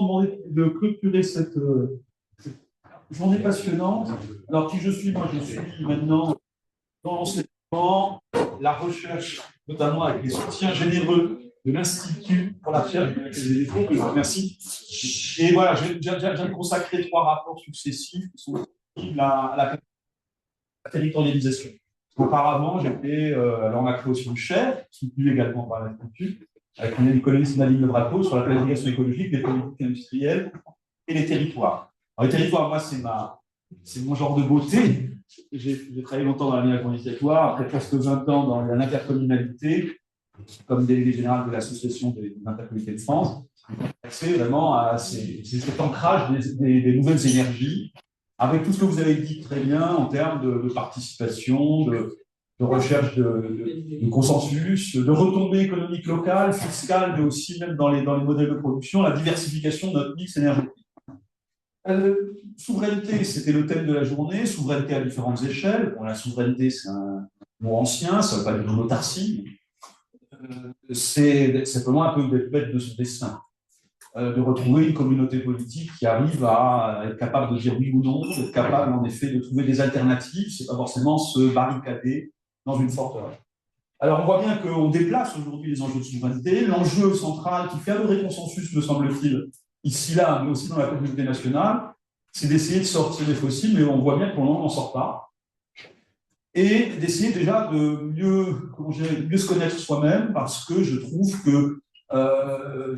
demandé de clôturer cette journée passionnante. Alors, qui je suis? Moi, je suis maintenant dans l'enseignement, la recherche, notamment avec les soutiens généreux de l'Institut pour la recherche des défauts, que je remercie. Et voilà, j'ai consacré 3 rapports successifs qui sont à la territorialisation. Auparavant, j'étais, alors on a créé aussi une chaire, soutenue également par l'Institut, avec une économiste Nadine Lebrato sur la planification écologique des politiques industrielles et les territoires. Alors, les territoires, moi, c'est mon genre de beauté. J'ai travaillé longtemps dans l'aménagement du territoire, après presque 20 ans dans l'intercommunalité, comme délégué général de l'Association des intercommunalités de France. C'est vraiment cet ancrage des nouvelles énergies, avec tout ce que vous avez dit très bien en termes de participation, de recherche de consensus, de retombées économiques locales, fiscales, mais aussi même dans les modèles de production, la diversification de notre mix énergétique. Souveraineté, c'était le thème de la journée, souveraineté à différentes échelles. Bon, la souveraineté, c'est un mot ancien, ça ne veut pas dire l'autarcie. C'est simplement un peu d'être bête de son destin. De retrouver une communauté politique qui arrive à être capable de dire oui ou non, d'être capable en effet de trouver des alternatives, c'est pas forcément se barricader dans une forteresse. Alors on voit bien qu'on déplace aujourd'hui les enjeux de souveraineté. L'enjeu central qui fait un vrai consensus, me semble-t-il, ici, là, mais aussi dans la communauté nationale, c'est d'essayer de sortir des fossiles, mais on voit bien qu'on n'en sort pas. Et d'essayer déjà de mieux se connaître soi-même, parce que je trouve que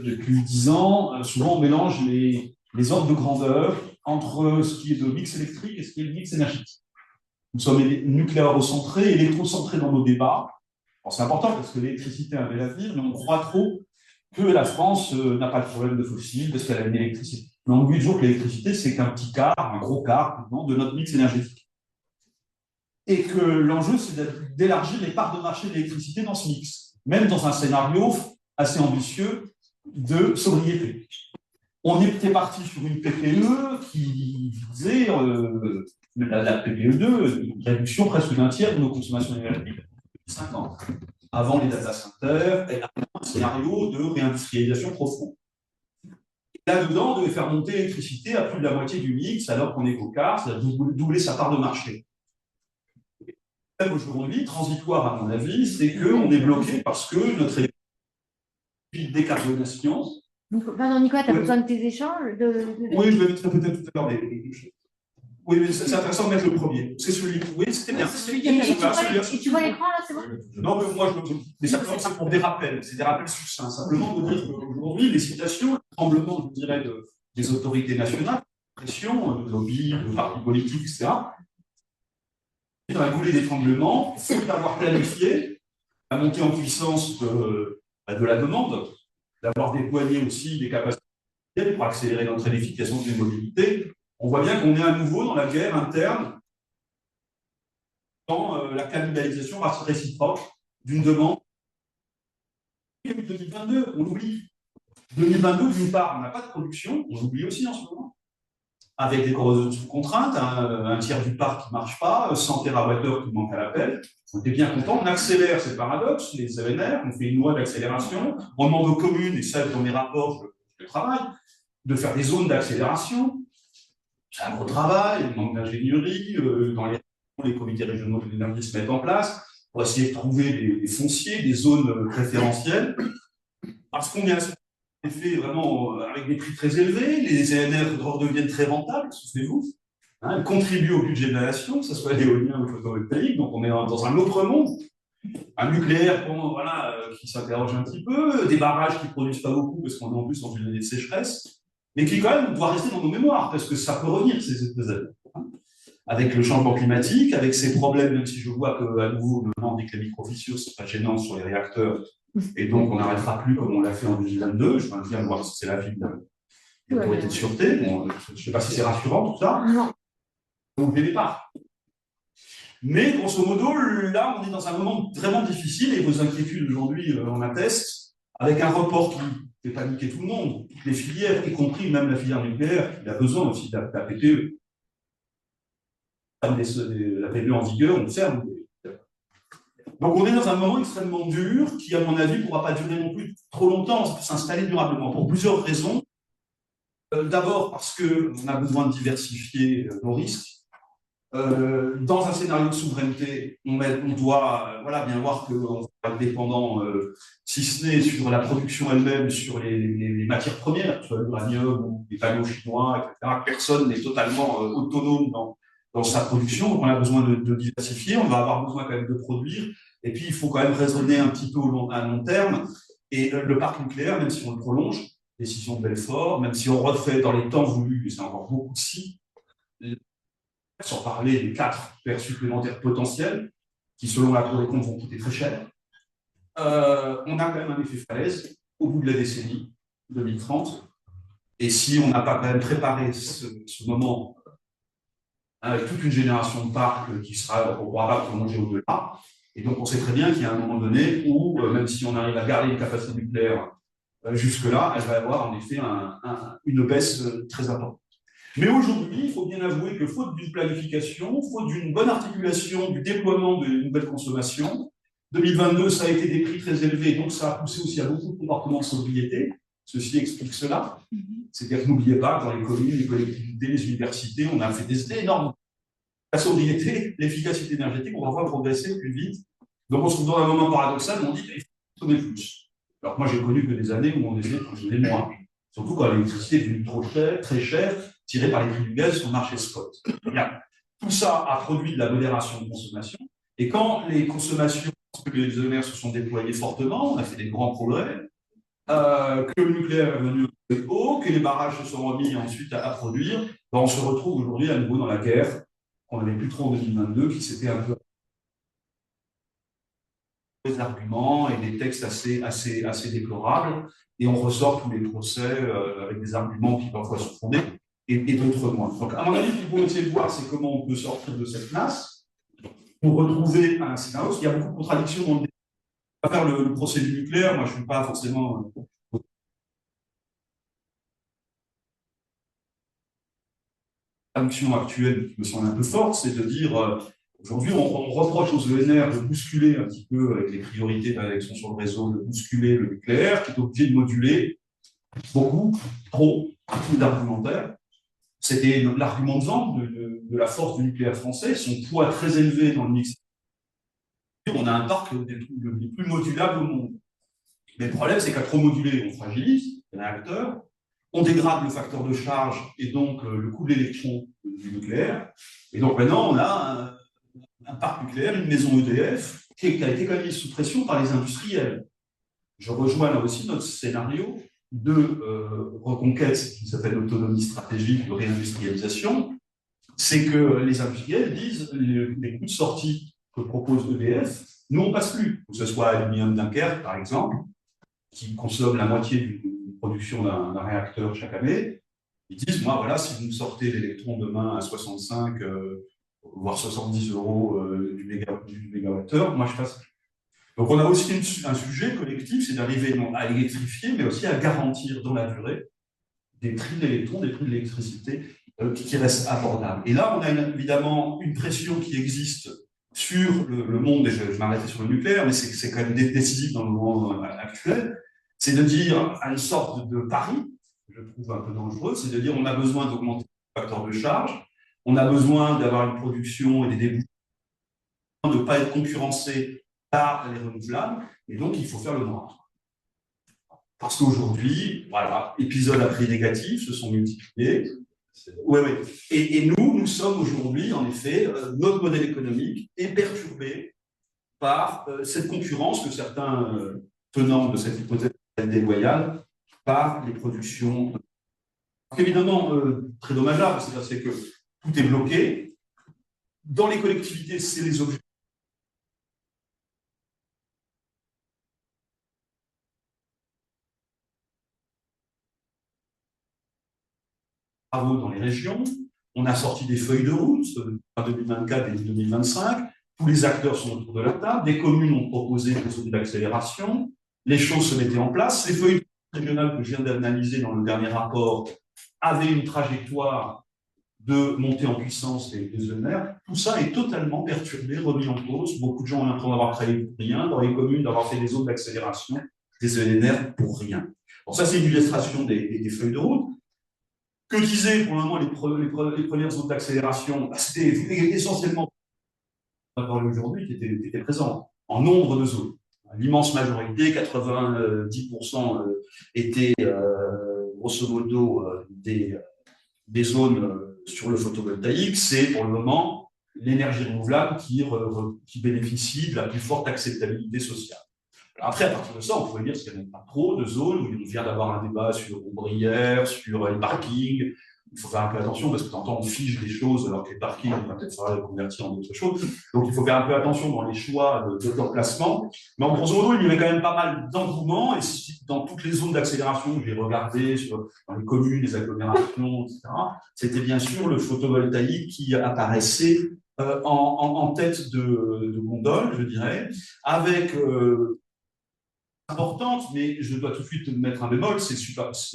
depuis 10 ans, souvent on mélange les ordres de grandeur entre ce qui est de mix électrique et ce qui est de mix énergétique. Nous sommes nucléaire-centrés, électro-centrés dans nos débats. C'est important parce que l'électricité avait l'avenir, mais on croit trop que la France n'a pas de problème de fossiles parce qu'elle a une électricité. Mais on oublie toujours que l'électricité, c'est qu'un petit quart, un gros quart de notre mix énergétique. Et que l'enjeu, c'est d'élargir les parts de marché de l'électricité dans ce mix, même dans un scénario assez ambitieux de sobriété. On était parti sur une PPE qui visait, la PPE2, une réduction presque d'un tiers de nos consommations énergétiques depuis 5 ans. Avant les data centers, et un scénario de réindustrialisation profonde. Là-dedans, on devait faire monter l'électricité à plus de la moitié du mix, alors qu'on est qu'au quart, c'est-à-dire doubler sa part de marché. Aujourd'hui, transitoire à mon avis, c'est qu'on est bloqué parce que notre décarbonation. Donc, pardon, Nicolas, tu as besoin de tes échanges Oui, je vais mettre peut-être tout à l'heure oui, mais c'est intéressant de mettre le premier. C'est celui. Oui, c'était bien. Et tu vois l'écran là, c'est bon? Non, mais moi, mais simplement, c'est pour des rappels. C'est des rappels succincts. Simplement de dire qu'aujourd'hui, les citations, le tremblement, je dirais, des autorités nationales, pression, de lobbies, de partis politiques, etc. Dans la coulée des tremblements, il faut avoir planifié la montée en puissance de la demande, d'avoir déployé aussi des capacités pour accélérer notre électrification des mobilités. On voit bien qu'on est à nouveau dans la guerre interne, dans la cannibalisation réciproque d'une demande. 2022, on l'oublie. 2022, d'une part, on n'a pas de production, on l'oublie aussi en ce moment, avec des corrosions sous contrainte, un tiers du parc qui ne marche pas, 100 TWh qui manquent à l'appel. On était bien content, on accélère, c'est le paradoxe, les ENR, on fait une loi d'accélération, on demande aux communes, et ça dans mes rapports, je travaille, de faire des zones d'accélération. C'est un gros travail, il manque d'ingénierie, dans les comités régionaux de l'énergie se mettent en place pour essayer de trouver des fonciers, des zones préférentielles, parce qu'on est à ce effet vraiment avec des prix très élevés, les ENR redeviennent très rentables, souvenez-vous, hein, elles contribuent au budget de la nation, que ce soit l'éolien ou le photovoltaïque, donc on est dans un autre monde. Un nucléaire qui s'interroge un petit peu, des barrages qui ne produisent pas beaucoup parce qu'on est en plus dans une année de sécheresse, mais qui quand même doit rester dans nos mémoires, parce que ça peut revenir ces années. Hein. Avec le changement climatique, avec ces problèmes, même si je vois qu'à nouveau, maintenant, on dit que les microfissures, c'est pas gênant sur les réacteurs, et donc on n'arrêtera plus comme on l'a fait en 2022. Je viens de voir si c'est l'avis de l'autorité de sûreté. Bon, je ne sais pas si c'est rassurant tout ça. Non. Donc les départs. Mais grosso modo, là, on est dans un moment vraiment difficile, et vos inquiétudes aujourd'hui en attestent, avec un report qui fait paniquer tout le monde, toutes les filières, y compris même la filière nucléaire, qui a besoin aussi de la PPE. La PPE en vigueur, on ferme. Donc on est dans un moment extrêmement dur, qui, à mon avis, ne pourra pas durer non plus trop longtemps, ça peut s'installer durablement, pour plusieurs raisons. D'abord parce qu'on a besoin de diversifier nos risques. Dans un scénario de souveraineté, on doit voilà, bien voir qu'on va être dépendant, si ce n'est sur la production elle-même, sur les matières premières, soit l'uranium ou les panneaux chinois, etc. Personne n'est totalement autonome dans sa production. Donc on a besoin de diversifier, on va avoir besoin quand même de produire. Et puis il faut quand même raisonner un petit peu à long terme. Et le parc nucléaire, même si on le prolonge, décision de Belfort, même si on refait dans les temps voulus, et c'est encore beaucoup de si, sans parler des 4 paires supplémentaires potentielles, qui, selon la Cour des comptes, vont coûter très cher, on a quand même un effet falaise au bout de la décennie 2030. Et si on n'a pas quand même préparé ce moment avec toute une génération de parcs qui sera, on ne pourra pas prolonger au-delà. Et donc, on sait très bien qu'il y a un moment donné où, même si on arrive à garder une capacité nucléaire jusque-là, elle va avoir en effet une baisse très importante. Mais aujourd'hui, il faut bien avouer que faute d'une planification, faute d'une bonne articulation du déploiement de nouvelles consommations, 2022, ça a été des prix très élevés, donc ça a poussé aussi à beaucoup de comportements de sobriété. Ceci explique cela. C'est-à-dire que n'oubliez pas, dans les communes, les collectivités, les universités, on a fait des énormes... La sobriété, l'efficacité énergétique, on va voir progresser plus vite. Donc on se trouve dans un moment paradoxal où on dit qu'il faut consommer plus. Alors moi, j'ai connu que des années où on disait qu'on consommait moins. Surtout quand l'électricité est devenue trop chère, très chère, tirée par les prix du gaz sur le marché spot. Bien. Tout ça a produit de la modération de consommation. Et quand les consommations, que les ENR se sont déployées fortement, on a fait des grands progrès, que le nucléaire est venu haut, que les barrages se sont remis ensuite à produire, ben on se retrouve aujourd'hui à nouveau dans la guerre qu'on n'avait plus trop en 2022, qui s'était un peu des arguments et des textes assez déplorables, et on ressort tous les procès avec des arguments qui parfois sont fondés et d'autres moins. Donc, à mon avis, ce qu'il faut essayer de voir, c'est comment on peut sortir de cette nasse pour retrouver un scénario. Il y a beaucoup de contradictions dans le débat. On va faire le procès du nucléaire. Moi, je ne suis pas forcément. La traduction actuelle qui me semble un peu forte, c'est de dire. Aujourd'hui, on reproche aux ENR de bousculer un petit peu avec les priorités d'élection sur le réseau, de bousculer le nucléaire, qui est obligé de moduler beaucoup, trop, d'argumentaire. C'était l'argument de vente de la force du nucléaire français, son poids très élevé dans le mix. On a un parc le plus modulable au monde. Mais le problème, c'est qu'à trop moduler, on fragilise les réacteurs, on dégrade le facteur de charge et donc le coût de l'électron du nucléaire. Et donc maintenant, on a un parc nucléaire, une maison EDF, qui a été quand même mise sous pression par les industriels. Je rejoins là aussi notre scénario de reconquête, qui s'appelle l'autonomie stratégique de réindustrialisation. C'est que les industriels disent les coûts de sortie que propose EDF, nous on passe plus, que ce soit Aluminium Dunkerque par exemple, qui consomme la moitié d'une production d'un réacteur chaque année. Ils disent, moi voilà, si vous me sortez l'électron demain à 65 voire 70 euros du mégawattheure, moi je passe. Donc on a aussi un sujet collectif, c'est d'arriver à électrifier, mais aussi à garantir dans la durée des prix de l'électron, des prix de l'électricité qui restent abordables. Et là, on a évidemment une pression qui existe sur le monde, et je vais m'arrêter sur le nucléaire, mais c'est quand même décisif dans le monde actuel, c'est de dire à une sorte de pari, je trouve un peu dangereux, c'est de dire on a besoin d'augmenter le facteur de charge, on a besoin d'avoir une production et des débouchés, de ne pas être concurrencé par les renouvelables, et donc il faut faire le noir. Parce qu'aujourd'hui, voilà, épisodes à prix négatifs se sont multipliés. Ouais. Et nous sommes aujourd'hui, en effet, notre modèle économique est perturbé par cette concurrence que certains tenants de cette hypothèse déloyale par les productions. Évidemment, très dommageable, c'est que tout est bloqué. Dans les collectivités, c'est les objets. Travaux dans les régions. On a sorti des feuilles de route en 2024 et 2025. Tous les acteurs sont autour de la table. Des communes ont proposé des zones d'accélération. Les choses se mettaient en place. Les feuilles régionales que je viens d'analyser dans le dernier rapport avaient une trajectoire de montée en puissance des ENR. Tout ça est totalement perturbé, remis en cause. Beaucoup de gens ont l'impression d'avoir travaillé pour rien, dans les communes, d'avoir fait des zones d'accélération des ENR pour rien. Bon, ça, c'est une illustration des feuilles de route. Que disaient pour le moment les premières zones d'accélération? C'était essentiellement aujourd'hui qui étaient présents en nombre de zones. L'immense majorité, 90%, étaient grosso modo des zones sur le photovoltaïque. C'est pour le moment l'énergie renouvelable qui bénéficie de la plus forte acceptabilité sociale. Après, à partir de ça, on pourrait dire qu'il n'y a pas trop de zones où il vient d'avoir un débat sur Aubrière, sur les parkings. Il faut faire un peu attention parce que de temps en temps, on fige des choses alors que les parkings, on va peut-être falloir les convertir en d'autres choses. Donc, il faut faire un peu attention dans les choix d'emplacement. Mais en grosso modo, il y avait quand même pas mal d'engouement. Et dans toutes les zones d'accélération que j'ai regardées, dans les communes, les agglomérations, etc., c'était bien sûr le photovoltaïque qui apparaissait en tête de gondole, je dirais, avec importante, mais je dois tout de suite mettre un bémol, c'est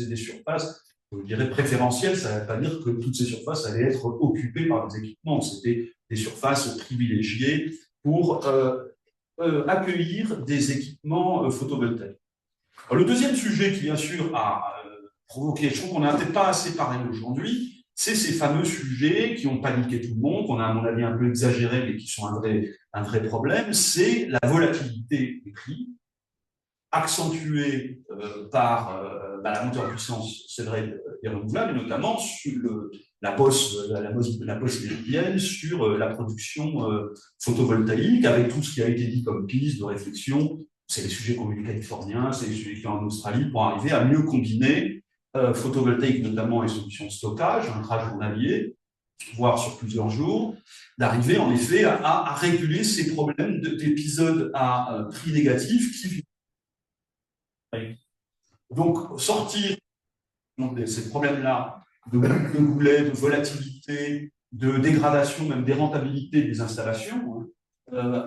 des surfaces, je dirais, préférentielles. Ça ne veut pas dire que toutes ces surfaces allaient être occupées par des équipements. C'était des surfaces privilégiées pour accueillir des équipements photovoltaïques. Alors, le deuxième sujet qui, bien sûr, a provoqué, je trouve qu'on n'a peut-être pas assez parlé aujourd'hui, c'est ces fameux sujets qui ont paniqué tout le monde, qu'on a, à mon avis, un peu exagérés, mais qui sont un vrai problème, c'est la volatilité des prix, accentuée par la montée en puissance, c'est vrai, des renouvelables, et notamment sur la bosse méridienne sur la production photovoltaïque, avec tout ce qui a été dit comme piste de réflexion. C'est les sujets qu'on a eu californiens, c'est les sujets qui sont en Australie, pour arriver à mieux combiner photovoltaïque notamment et solutions de stockage, intra-journalier, voire sur plusieurs jours, d'arriver en effet à réguler ces problèmes d'épisodes à prix négatif qui. Donc, sortir de ces problèmes-là, de goulet, de volatilité, de dégradation, même des rentabilités des installations,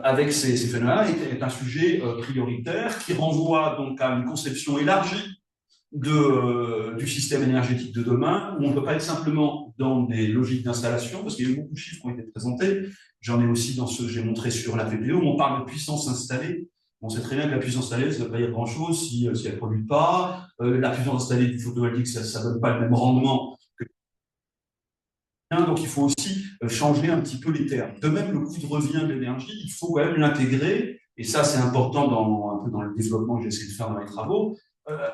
avec ces phénomènes-là, est un sujet prioritaire qui renvoie donc à une conception élargie du système énergétique de demain, où on ne peut pas être simplement dans des logiques d'installation, parce qu'il y a eu beaucoup de chiffres qui ont été présentés. J'en ai aussi dans ceux que j'ai montrés sur la PPE, où on parle de puissance installée. On sait très bien que la puissance installée, ça ne veut pas dire grand-chose si elle ne produit pas. La puissance installée du photovoltaïque, ça ne donne pas le même rendement que. Donc, il faut aussi changer un petit peu les termes. De même, le coût de revient de l'énergie, il faut quand même l'intégrer, et ça, c'est important un peu dans le développement que j'essaie de faire dans les travaux,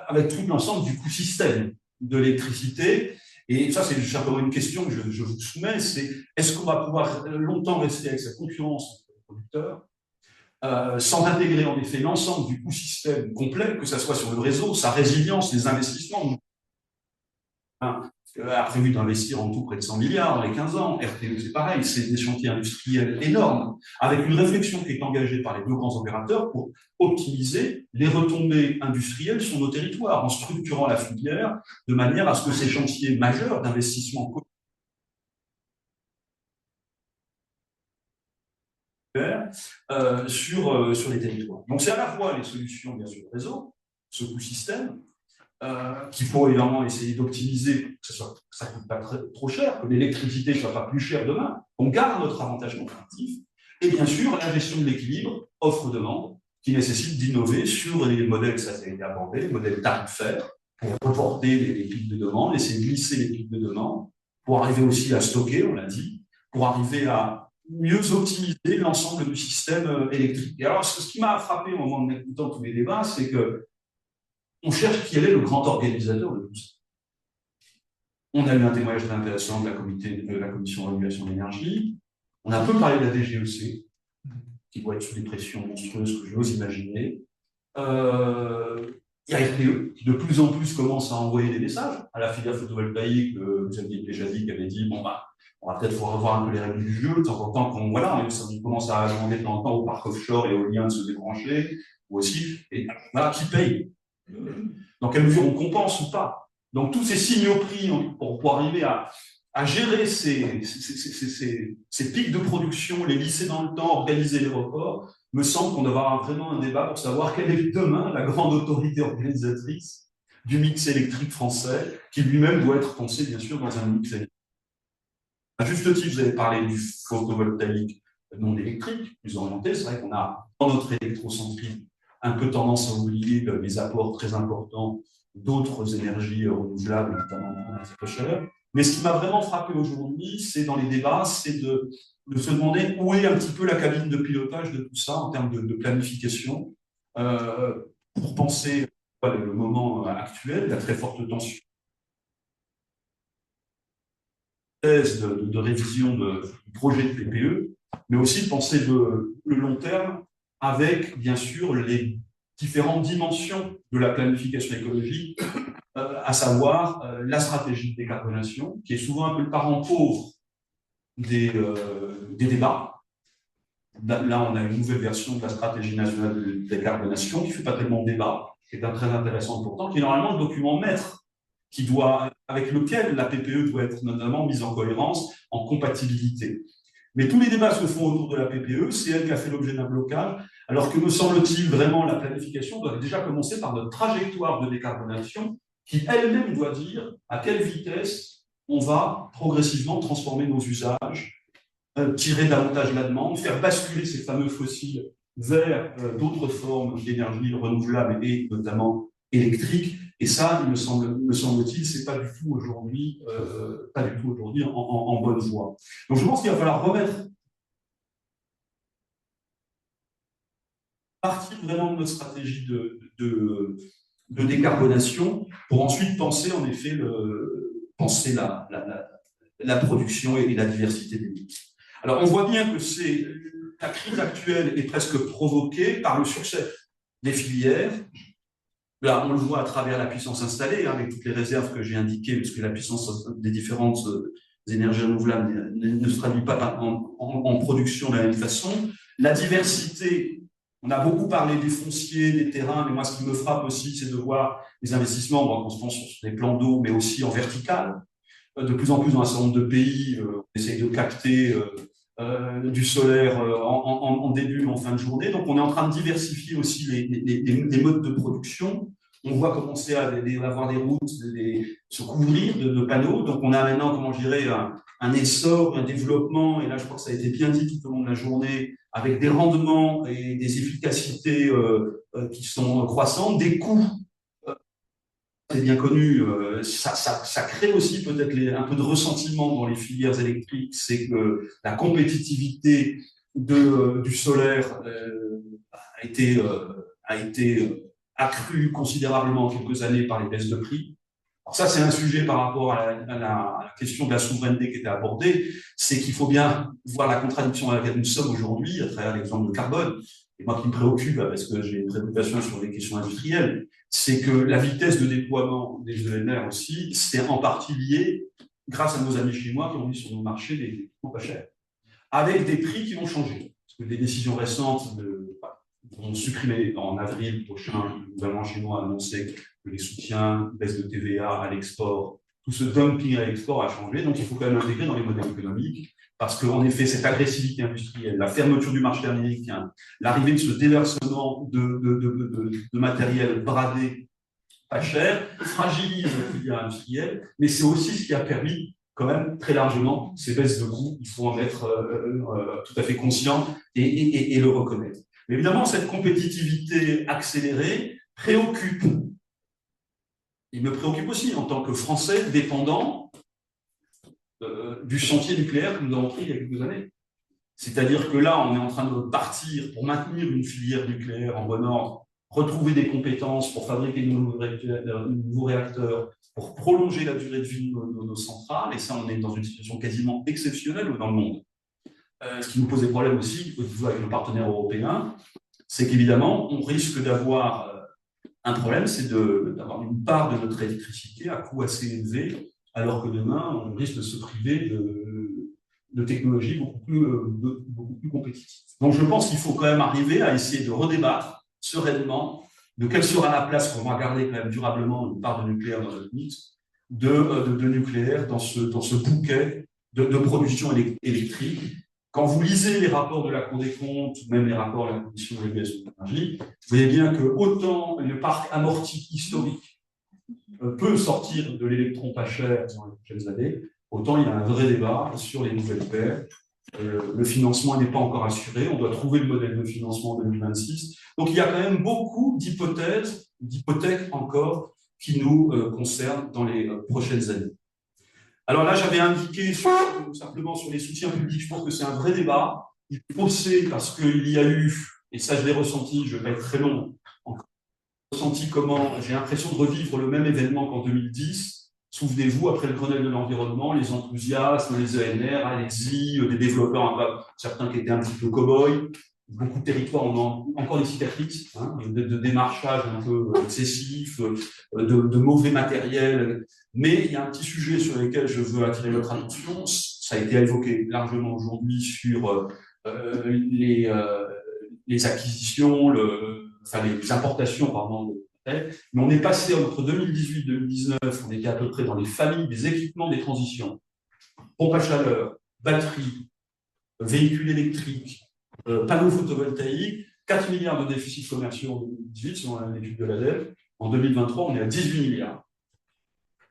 avec tout l'ensemble du coût système de l'électricité. Et ça, c'est simplement une question que je vous soumets, c'est est-ce qu'on va pouvoir longtemps rester avec cette concurrence entre les producteurs sans intégrer en effet l'ensemble du coût système complet, que ce soit sur le réseau, sa résilience, les investissements. A prévu d'investir en tout près de 100 milliards dans les 15 ans. RTE, c'est pareil, c'est des chantiers industriels énormes, avec une réflexion qui est engagée par les deux grands opérateurs pour optimiser les retombées industrielles sur nos territoires, en structurant la filière de manière à ce que ces chantiers majeurs d'investissement sur les territoires. Donc, c'est à la fois les solutions, bien sûr, réseau, ce coût système, qu'il faut évidemment essayer d'optimiser, que ça ne coûte pas trop cher, que l'électricité ne soit pas plus chère demain, qu'on garde notre avantage comparatif, et bien sûr la gestion de l'équilibre offre-demande, qui nécessite d'innover sur les modèles, ça a été abordé, les modèles tarifaires, pour reporter les pics de demande, essayer de glisser les pics de demande, pour arriver aussi à stocker, on l'a dit, pour arriver à mieux optimiser l'ensemble du système électrique. Et alors, ce qui m'a frappé au moment de m'écoutant tous les débats, c'est que on cherche quel est le grand organisateur de tout ça. On a eu un témoignage très intéressant de la Commission de régulation de l'énergie. On a un peu parlé de la DGEC, qui doit être sous des pressions monstrueuses que j'ose imaginer. Il y a RTE, qui de plus en plus commence à envoyer des messages à la filière photovoltaïque. Vous aviez déjà dit, qui avait dit, bon, on va peut-être revoir un peu les règles du jeu, de temps en temps, on commence à demander de temps en temps au parc offshore et aux liens de se débrancher, ou aussi, et voilà, qui paye. Dans quelle mesure on compense ou pas. Donc, tous ces signaux pris pour arriver à gérer ces pics de production, les lisser dans le temps, organiser les reports, me semble qu'on doit avoir vraiment un débat pour savoir quelle est demain la grande autorité organisatrice du mix électrique français, qui lui-même doit être pensé, bien sûr, dans un mix électrique. À juste titre, vous avez parlé du photovoltaïque non électrique, plus orienté. C'est vrai qu'on a, dans notre électrocentrisme, un peu tendance à oublier les apports très importants d'autres énergies renouvelables, notamment la chaleur. Mais ce qui m'a vraiment frappé aujourd'hui, c'est dans les débats, c'est de se demander où est un petit peu la cabine de pilotage de tout ça en termes de planification, pour penser le moment actuel, la très forte tension de révision du projet de PPE, mais aussi de penser le long terme avec, bien sûr, les différentes dimensions de la planification écologique, à savoir la stratégie de décarbonation, qui est souvent un peu le parent pauvre des débats. Là, on a une nouvelle version de la stratégie nationale de décarbonation qui ne fait pas tellement de débat, qui est très intéressant pourtant, qui est normalement le document maître avec lequel la PPE doit être notamment mise en cohérence, en compatibilité. Mais tous les débats se font autour de la PPE, c'est elle qui a fait l'objet d'un blocage, alors que me semble-t-il, vraiment, la planification doit déjà commencer par notre trajectoire de décarbonation, qui elle-même doit dire à quelle vitesse on va progressivement transformer nos usages, tirer davantage la demande, faire basculer ces fameux fossiles vers d'autres formes d'énergie renouvelable et notamment électrique. Et ça, me semble-t-il, c'est pas du tout aujourd'hui, en bonne voie. Donc, je pense qu'il va falloir remettre partie vraiment de notre stratégie de décarbonation pour ensuite penser, en effet, la production et la diversité des mix. Alors, on voit bien que la crise actuelle est presque provoquée par le succès des filières. Là, on le voit à travers la puissance installée, avec toutes les réserves que j'ai indiquées, puisque la puissance des différentes énergies renouvelables ne se traduit pas en production de la même façon. La diversité, on a beaucoup parlé des fonciers, des terrains, mais moi, ce qui me frappe aussi, c'est de voir les investissements, on se pense sur des plans d'eau, mais aussi en vertical. De plus en plus dans un certain nombre de pays, on essaye de capter du solaire en début ou en fin de journée. Donc, on est en train de diversifier aussi les modes de production. On voit commencer à avoir des routes, se couvrir de panneaux. Donc, on a maintenant, comment je dirais, un essor, un développement, et là, je crois que ça a été bien dit tout au long de la journée, avec des rendements et des efficacités qui sont croissantes, des coûts. C'est bien connu, ça crée aussi peut-être un peu de ressentiment dans les filières électriques, c'est que la compétitivité du solaire a été accrue considérablement en quelques années par les baisses de prix. Alors ça, c'est un sujet par rapport à la question de la souveraineté qui était abordée, c'est qu'il faut bien voir la contradiction dans laquelle nous sommes aujourd'hui à travers l'exemple de carbone. Et moi qui me préoccupe, parce que j'ai une préoccupation sur les questions industrielles, c'est que la vitesse de déploiement des ENR aussi, c'est en partie lié grâce à nos amis chinois qui ont mis sur nos marchés des équipements pas chers, avec des prix qui vont changer. Parce que des décisions récentes vont supprimer en avril prochain, le gouvernement chinois a annoncé que les soutiens, baisse de TVA à l'export, tout ce dumping à l'export a changé, donc il faut quand même l'intégrer dans les modèles économiques. Parce qu'en effet, cette agressivité industrielle, la fermeture du marché américain, l'arrivée de ce déversement de matériel bradé pas cher, fragilise la filière industrielle, mais c'est aussi ce qui a permis quand même très largement ces baisses de coûts. Il faut en être tout à fait conscient et le reconnaître. Mais évidemment, cette compétitivité accélérée préoccupe. Il me préoccupe aussi en tant que Français dépendant du chantier nucléaire que nous avons pris il y a quelques années. C'est-à-dire que là, on est en train de partir pour maintenir une filière nucléaire en bon ordre, retrouver des compétences pour fabriquer de nouveaux réacteurs, pour prolonger la durée de vie de nos centrales, et ça, on est dans une situation quasiment exceptionnelle dans le monde. Ce qui nous pose des problèmes aussi, au niveau avec nos partenaires européens, c'est qu'évidemment, on risque d'avoir un problème, c'est d'avoir une part de notre électricité à coût assez élevé, alors que demain, on risque de se priver de technologies beaucoup plus compétitives. Donc, je pense qu'il faut quand même arriver à essayer de redébattre sereinement de quelle sera la place qu'on va garder quand même durablement une part de nucléaire dans notre mix, de nucléaire dans ce bouquet de production électrique. Quand vous lisez les rapports de la Cour des comptes, même les rapports de la Commission de l'énergie, vous voyez bien que autant le parc amorti historique peut sortir de l'électron pas cher dans les prochaines années, autant il y a un vrai débat sur les nouvelles paires. Le financement n'est pas encore assuré, on doit trouver le modèle de financement en 2026. Donc il y a quand même beaucoup d'hypothèques encore qui nous concernent dans les prochaines années. Alors là, j'avais indiqué simplement sur les soutiens publics, je pense que c'est un vrai débat. Il faut penser parce qu'il y a eu, et ça je l'ai ressenti, je vais pas être très long, ressenti comment j'ai l'impression de revivre le même événement qu'en 2010. Souvenez-vous, après le Grenelle de l'environnement, les enthousiasmes, les ENR, allez-y, des développeurs, certains qui étaient un petit peu cow-boys, beaucoup de territoires ont encore des cicatrices, hein, de démarchage un peu excessif, de mauvais matériel. Mais il y a un petit sujet sur lequel je veux attirer votre attention. Ça a été évoqué largement aujourd'hui sur les acquisitions, les importations, pardon, mais on est passé entre 2018-2019, on était à peu près dans les familles des équipements des transitions, pompe à chaleur, batterie, véhicules électriques, panneaux photovoltaïques, 4 milliards de déficits commerciaux en 2018, selon l'étude de l'ADEME. En 2023, on est à 18 milliards.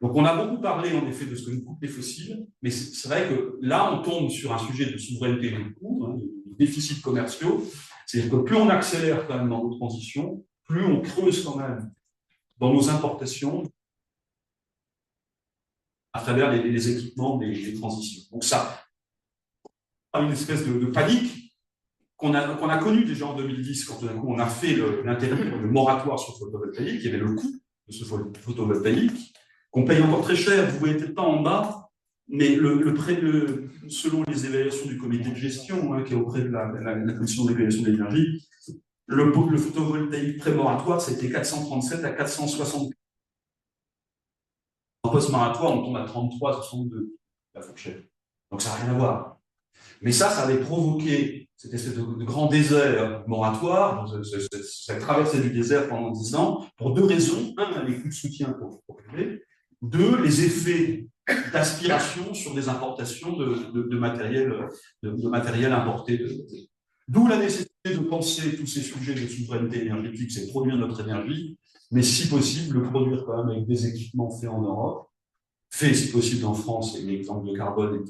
Donc on a beaucoup parlé en effet de ce que nous coûtent les fossiles, mais c'est vrai que là, on tombe sur un sujet de souveraineté des coûts, hein, de déficits commerciaux. C'est-à-dire que plus on accélère quand même dans nos transitions, plus on creuse quand même dans nos importations à travers les équipements des transitions. Donc ça a une espèce de panique qu'on a connue déjà en 2010, quand tout d'un coup on a fait le moratoire sur le photovoltaïque. Il y avait le coût de ce photovoltaïque qu'on paye encore très cher. Vous voyez peut-être pas en bas, mais selon les évaluations du comité de gestion, hein, qui est auprès de la commission d'évaluation de l'énergie, le photovoltaïque pré-moratoire, c'était 437 à 460. En post-moratoire, on tombe à 33, 62, la fourchette. Donc ça n'a rien à voir. Mais ça avait provoqué cette espèce de grand désert moratoire, cette traversée du désert pendant 10 ans, pour deux raisons. Un, les coûts de soutien pour privé. Deux, les effets d'aspiration sur des importations de matériel importé. D'où la nécessité de penser tous ces sujets de souveraineté énergétique, c'est produire notre énergie, mais si possible, le produire quand même avec des équipements faits en Europe, faits si possible en France, et l'exemple de carbone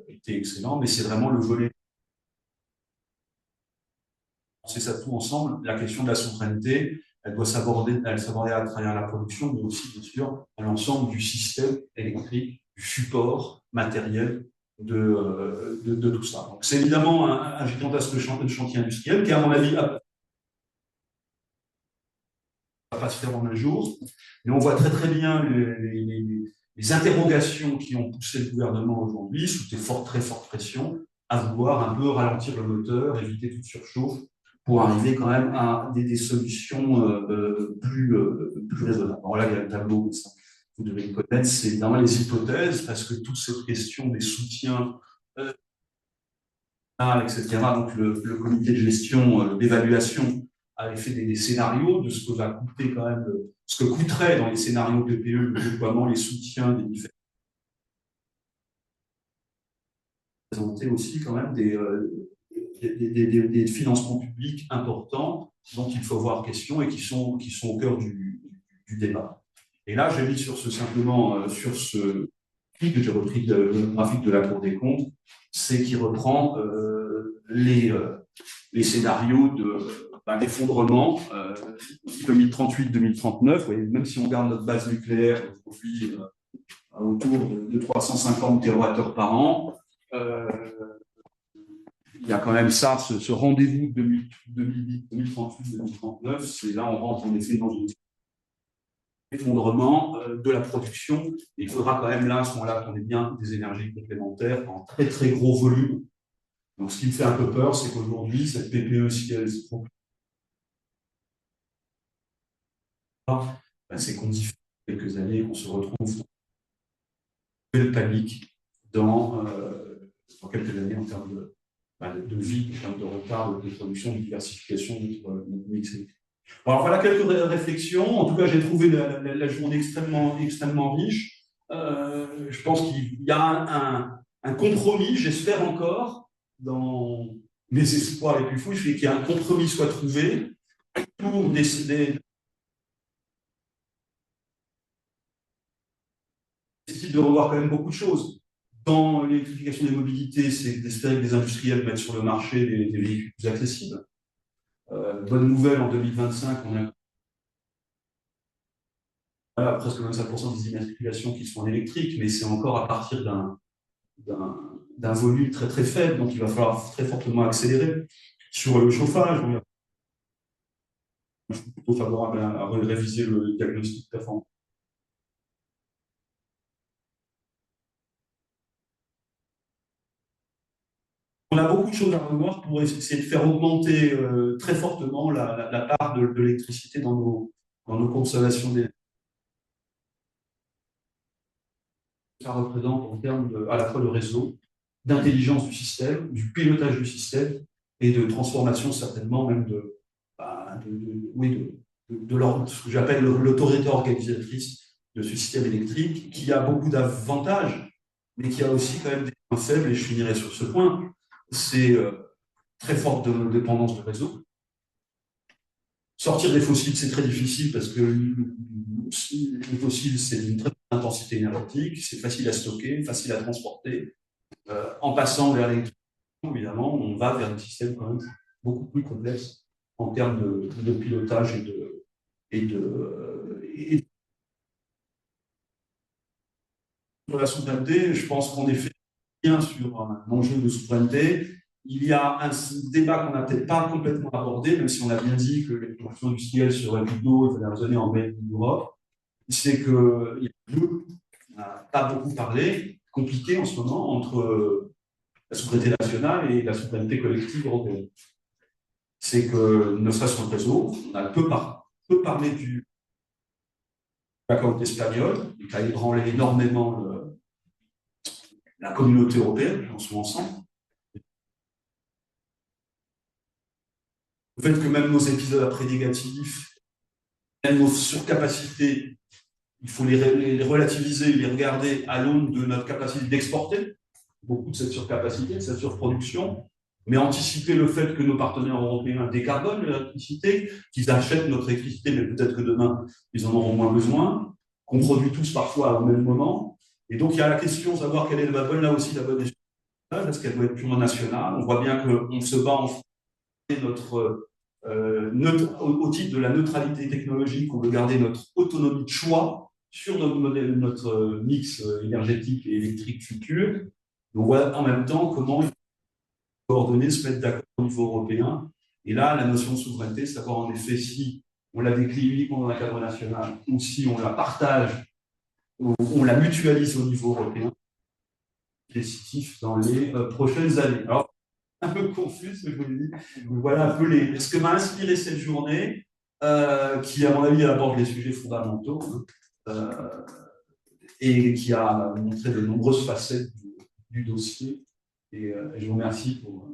était excellent, mais c'est vraiment le volet. C'est ça tout ensemble, la question de la souveraineté, elle doit s'aborder à travers la production, mais aussi, bien sûr, à l'ensemble du système électrique, du support matériel de tout ça. Donc, c'est évidemment un gigantesque chantier industriel qui, à mon avis, va pas se faire en un jour, mais on voit très très bien les interrogations qui ont poussé le gouvernement aujourd'hui, sous des très fortes pressions, à vouloir un peu ralentir le moteur, éviter toute surchauffe, pour arriver quand même à des solutions plus raisonnables. Alors là, il y a le tableau, ça, vous devez le connaître, c'est évidemment les hypothèses, parce que toute cette question des soutiens, etc., donc le comité de gestion, d'évaluation, avait fait des scénarios de ce que va coûter quand même, ce que coûterait dans les scénarios PPE le déploiement, les soutiens des différents. Présenter aussi quand même des financements publics importants dont il faut avoir question et qui sont au cœur du débat. Et là, j'ai mis sur ce que j'ai repris le graphique de la Cour des comptes, c'est qui reprend les scénarios d'effondrement 2038-2039. Même si on garde notre base nucléaire aujourd'hui autour de 350 TWh par an, il y a quand même ça, ce rendez-vous 2038-2039, c'est là on rentre en effet dans un effondrement de la production. Il faudra quand même là, à ce moment-là, qu'on ait bien des énergies complémentaires en très très gros volume. Donc ce qui me fait un peu peur, c'est qu'aujourd'hui, cette PPE, si elle se trouve, c'est qu'on dit quelques années qu'on se retrouve dans une panique dans quelques années en termes de vie, en termes de retard, de production, de diversification de notre mix. Alors voilà quelques réflexions. En tout cas, j'ai trouvé la journée extrêmement riche. Je pense qu'il y a un compromis, j'espère encore, dans mes espoirs les plus fous, qu'il y ait un compromis soit trouvé pour décider de revoir quand même beaucoup de choses. Dans l'électrification des mobilités, c'est d'espérer que les industriels mettent sur le marché des véhicules plus accessibles. Bonne nouvelle, en 2025, on a voilà, presque 25% des immatriculations qui sont en électrique, mais c'est encore à partir d'un volume très très faible, donc il va falloir très fortement accélérer. Sur le chauffage, je suis plutôt favorable à réviser le diagnostic performance. On a beaucoup de choses à revoir pour essayer de faire augmenter très fortement la part de l'électricité dans nos consommations d'énergie. Ça représente en termes à la fois de réseau, d'intelligence du système, du pilotage du système et de transformation certainement même ce que j'appelle l'autorité organisatrice de ce système électrique, qui a beaucoup d'avantages, mais qui a aussi quand même des points faibles, et je finirai sur ce point. C'est très forte dépendance de réseau. Sortir des fossiles, c'est très difficile parce que les fossiles, c'est une très grande intensité énergétique, c'est facile à stocker, facile à transporter. En passant vers l'électricité, évidemment, on va vers un système quand même beaucoup plus complexe en termes de pilotage et de la souveraineté. Je pense qu'on est fait bien sur un enjeu de souveraineté. Il y a un débat qu'on n'a peut-être pas complètement abordé, même si on a bien dit que les productions industrielles seraient plutôt raisonnées en Made in Europe. C'est qu'il y a deux, on n'a pas beaucoup parlé, compliqué en ce moment, entre la souveraineté nationale et la souveraineté collective européenne. C'est que, ne serait-ce qu'en réseau, on a peu parlé de la compte espagnole, qui a ébranlé énormément la communauté européenne en son ensemble. Le fait que même nos épisodes après négatifs, même nos surcapacités, il faut les relativiser, les regarder à l'aune de notre capacité d'exporter, beaucoup de cette surcapacité, de cette surproduction, mais anticiper le fait que nos partenaires européens décarbonent l'électricité, qu'ils achètent notre électricité, mais peut-être que demain, ils en auront moins besoin, qu'on produit tous parfois au même moment. Et donc, il y a la question de savoir quelle est là aussi la bonne échelle, est-ce qu'elle doit être purement nationale. On voit bien qu'on se bat en France au titre de la neutralité technologique, on veut garder notre autonomie de choix sur notre modèle, notre mix énergétique et électrique futur. On voit en même temps comment il faut coordonner, se mettre d'accord au niveau européen. Et là, la notion de souveraineté, savoir en effet si on la décline uniquement dans un cadre national ou si on la partage, ou on la mutualise au niveau européen, décisif dans les prochaines années. Alors, un peu confus, ce que je vous dis. Voilà un peu ce que m'a inspiré cette journée, qui, à mon avis, aborde les sujets fondamentaux et qui a montré de nombreuses facettes du dossier. Et je vous remercie pour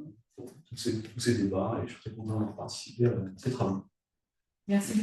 tous ces débats et je suis très content d'avoir participé à ces travaux. Merci.